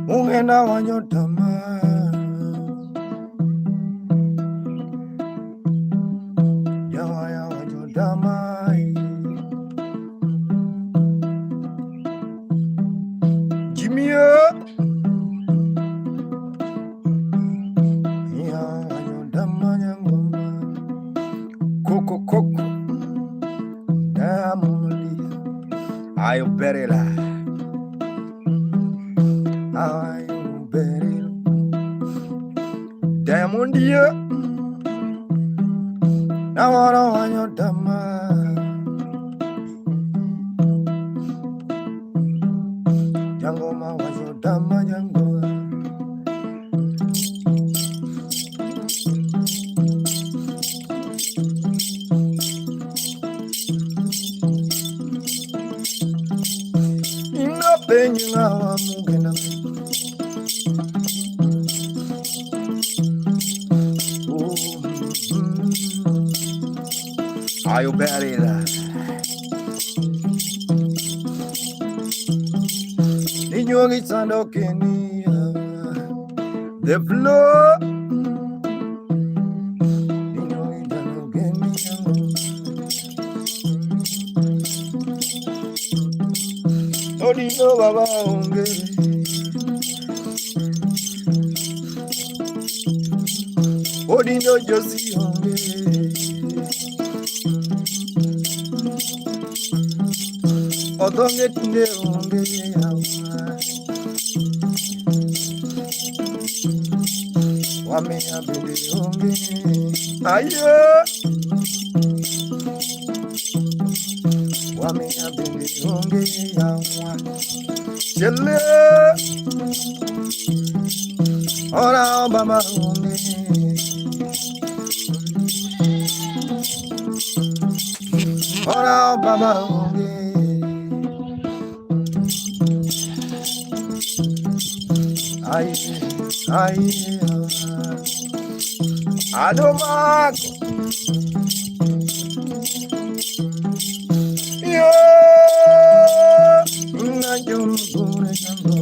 Mugenda wanyotama yawa ya wanyotama Jimmy Coco Diamond Ayo Berela Ayo Berela Diamond Nawara wanyotama Jangoma wanyotama jango Penyinga wa mugenda Ayo Berila Ninyongi sando kenia The floor Ninyongi sando kenia Odino baba onge Odino josi onge Odonge tinde onge Wame abele onge Ayo Wame abele onge yawa Jelle Ora baba onge Ora baba onge Ay Adomak Yo Najum gune jambo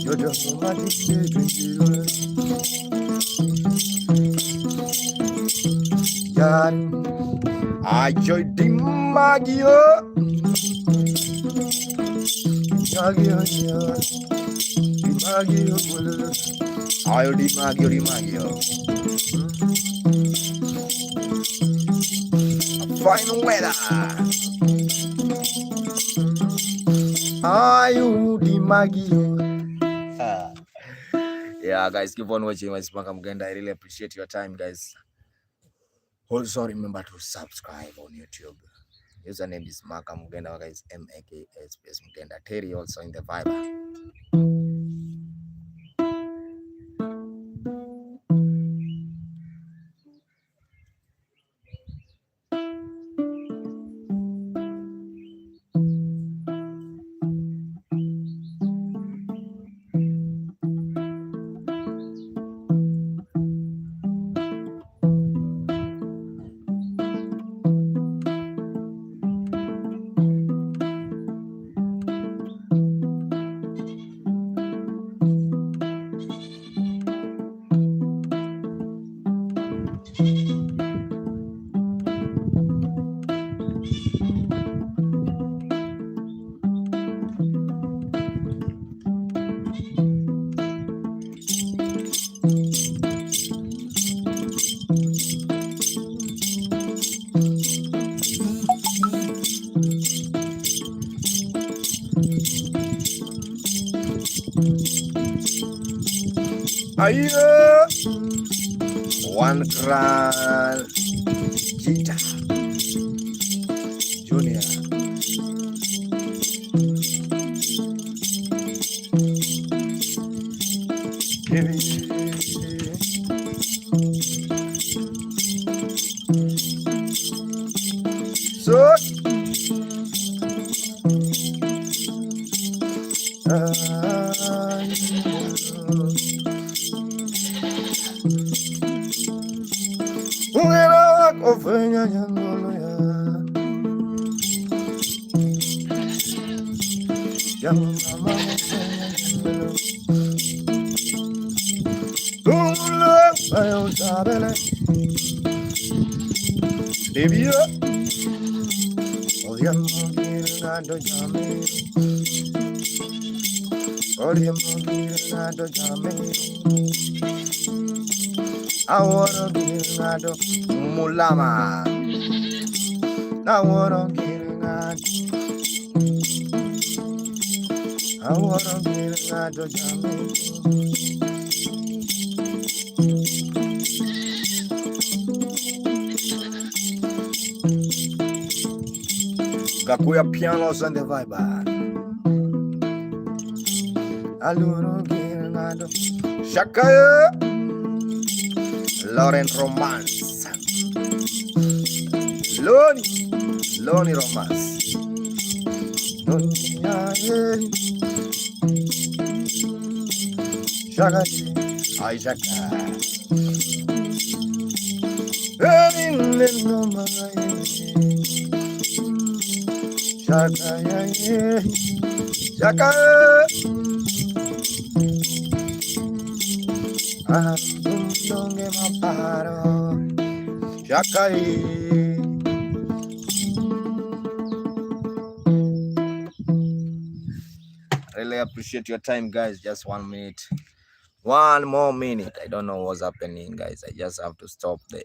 Yo jambo matinde tunjilo Yan Ajoy dimagio Magio Dimagio Ayo dimagio Final weather Ayo dimagio Yeah guys, keep on watching my Mpaka Mugenda. I really appreciate your time guys. Also remember to subscribe on YouTube. Username is Mpaka Mugenda guys, MAKS Mugenda. Terry also in the Viber. Aye, one grand guitar, Junior. So, I wanna get out Mulama. I wanna get out. I wanna get out of Jamaica. Gakuya pianos and the vibe. I wanna get out of Shakaya. Lauren Romance. Lonely Romance. Shaka. Ay, Shaka. Shaka. Really appreciate your time, guys. Just 1 minute. One more minute. I don't know what's happening, guys. I just have to stop the